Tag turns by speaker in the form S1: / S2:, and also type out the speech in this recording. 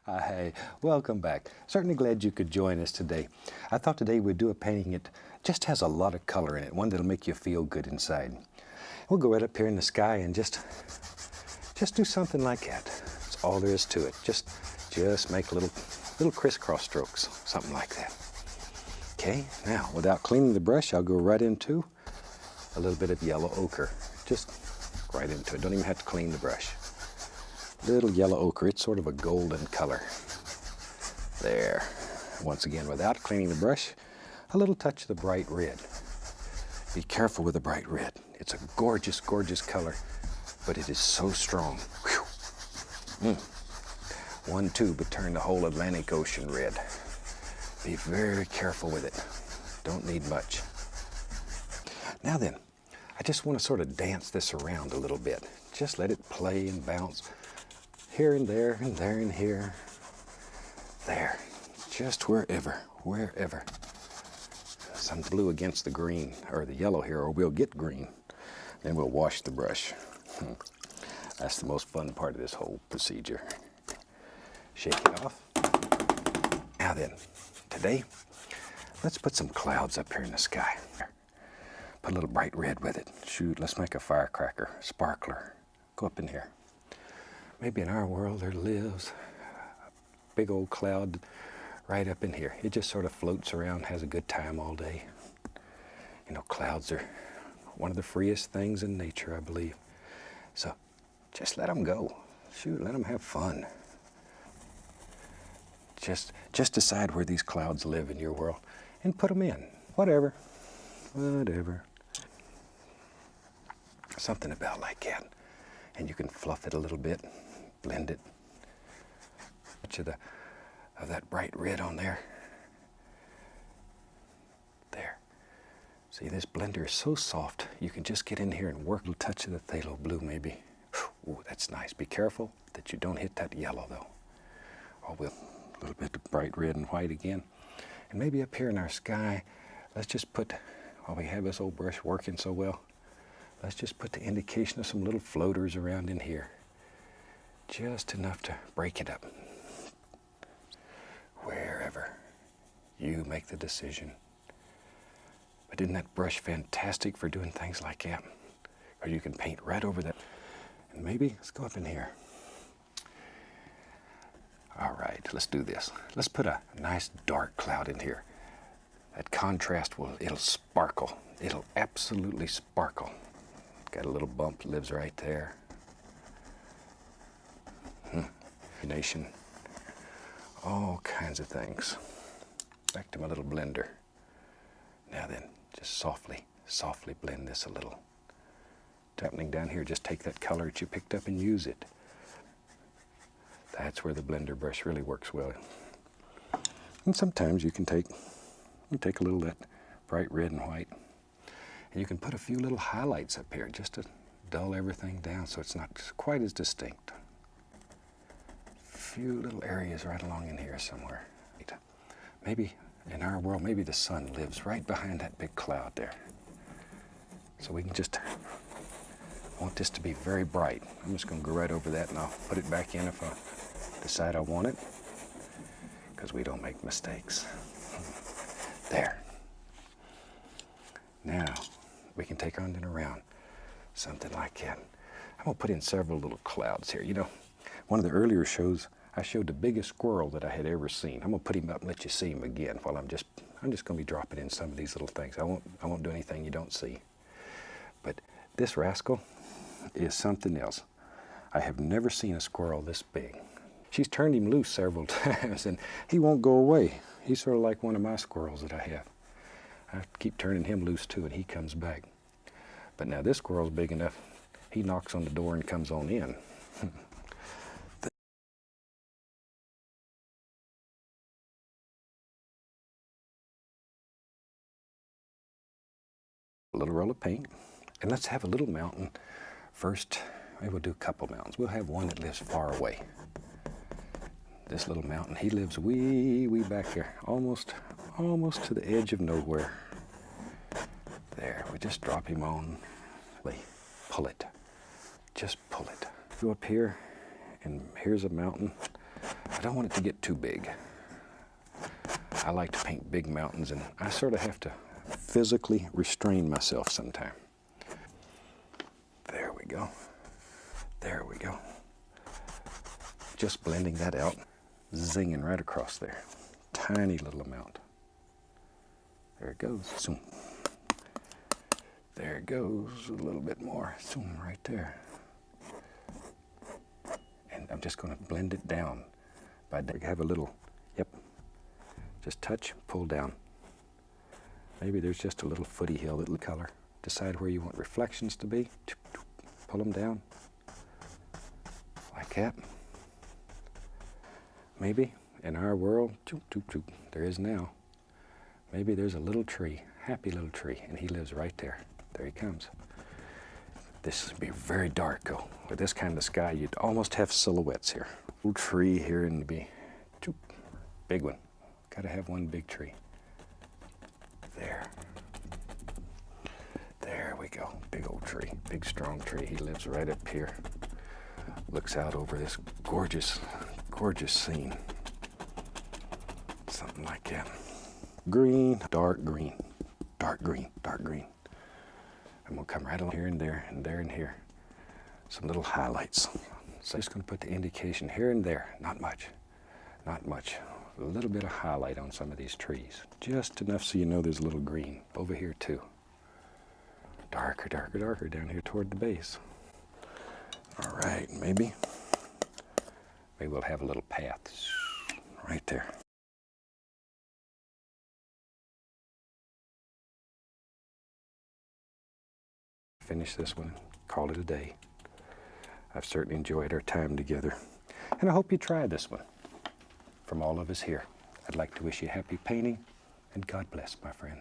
S1: Hi, welcome back. Certainly glad you could join us today. I thought today we'd do a painting that just has a lot of color in it, one that'll make you feel good inside. We'll go right up here in the sky and just do something like that. That's all there is to it. Just make little crisscross strokes, something like that. Okay, now without cleaning the brush, I'll go right into a little bit of yellow ochre. Just right into it. Don't even have to clean the brush. Little yellow ochre. It's sort of a golden color. There. Once again, without cleaning the brush, a little touch of the bright red. Be careful with the bright red. It's a gorgeous, gorgeous color, but it is so strong. Whew. One tube would turn the whole Atlantic Ocean red. Be very careful with it. Don't need much. Now then, I just want to sort of dance this around a little bit. Just let it play and bounce here and there and there and here. There. Just wherever. Some blue against the green, or the yellow here, or we'll get green. Then we'll wash the brush. That's the most fun part of this whole procedure. Shake it off. Now then, today, let's put some clouds up here in the sky. Put a little bright red with it. Shoot, let's make a firecracker, sparkler. Go up in here. Maybe in our world there lives a big old cloud right up in here. It just sort of floats around, has a good time all day. You know, clouds are one of the freest things in nature, I believe. So just let them go. Shoot, let them have fun. Just decide where these clouds live in your world and put them in. Whatever. Something about like that. And you can fluff it a little bit, blend it. Much of that bright red on there. There. See, this blender is so soft, you can just get in here and work a little touch of the phthalo blue maybe. Ooh, that's nice. Be careful that you don't hit that yellow though. Or we'll a little bit of bright red and white again. And maybe up here in our sky, let's just put, while we have this old brush working so well, let's just put the indication of some little floaters around in here. Just enough to break it up. Wherever. You make the decision. But isn't that brush fantastic for doing things like that? Or you can paint right over that. And maybe, let's go up in here. All right, let's do this. Let's put a nice dark cloud in here. That contrast it'll sparkle. It'll absolutely sparkle. Got a little bump, lives right there. Nation. All kinds of things. Back to my little blender. Now then, just softly blend this a little. Happening down here, just take that color that you picked up and use it. That's where the blender brush really works well. And sometimes you can take a little of that bright red and white, and you can put a few little highlights up here just to dull everything down so it's not quite as distinct. A few little areas right along in here somewhere. Maybe in our world, maybe the sun lives right behind that big cloud there. So we can just want this to be very bright. I'm just going to go right over that and I'll put it back in if I decide I want it, because we don't make mistakes. There. Now we can take on and around something like that. I'm going to put in several little clouds here. You know, one of the earlier shows, I showed the biggest squirrel that I had ever seen. I'm going to put him up and let you see him again while I'm just going to be dropping in some of these little things. I won't do anything you don't see. But this rascal is something else. I have never seen a squirrel this big. She's turned him loose several times and he won't go away. He's sort of like one of my squirrels that I have. I have to keep turning him loose too and he comes back. But now this squirrel's big enough, he knocks on the door and comes on in. A little roll of paint, and let's have a little mountain first. Maybe we'll do a couple mountains. We'll have one that lives far away. This little mountain, he lives way back there, almost to the edge of nowhere. There, we just drop him on. Pull it. Just pull it. Go up here, and here's a mountain. I don't want it to get too big. I like to paint big mountains, and I sort of have to physically restrain myself sometime. There we go. There we go. Just blending that out, zinging right across there. Tiny little amount. There it goes. Zoom. There it goes. A little bit more. Zoom right there. And I'm just going to blend it down. By have a little, yep. Just touch, pull down. Maybe there's just a little footy hill, little color. Decide where you want reflections to be. Pull them down. Like that. Maybe in our world, there is now. Maybe there's a little tree, happy little tree, and he lives right there. There he comes. This would be very dark, though. With this kind of sky, you'd almost have silhouettes here. Little tree here and be, big one. Gotta have one big tree. There. There we go. Big old tree, big strong tree. He lives right up here. Looks out over this gorgeous, gorgeous scene. Something like that. Green, dark green, dark green, dark green. I'm gonna come right along here and there and there and here. Some little highlights. So I'm just gonna put the indication here and there. Not much, not much. A little bit of highlight on some of these trees. Just enough so you know there's a little green. Over here too. Darker, darker, darker down here toward the base. All right, maybe we'll have a little path right there. Finish this one, call it a day. I've certainly enjoyed our time together, and I hope you try this one. From all of us here, I'd like to wish you happy painting, and God bless, my friend.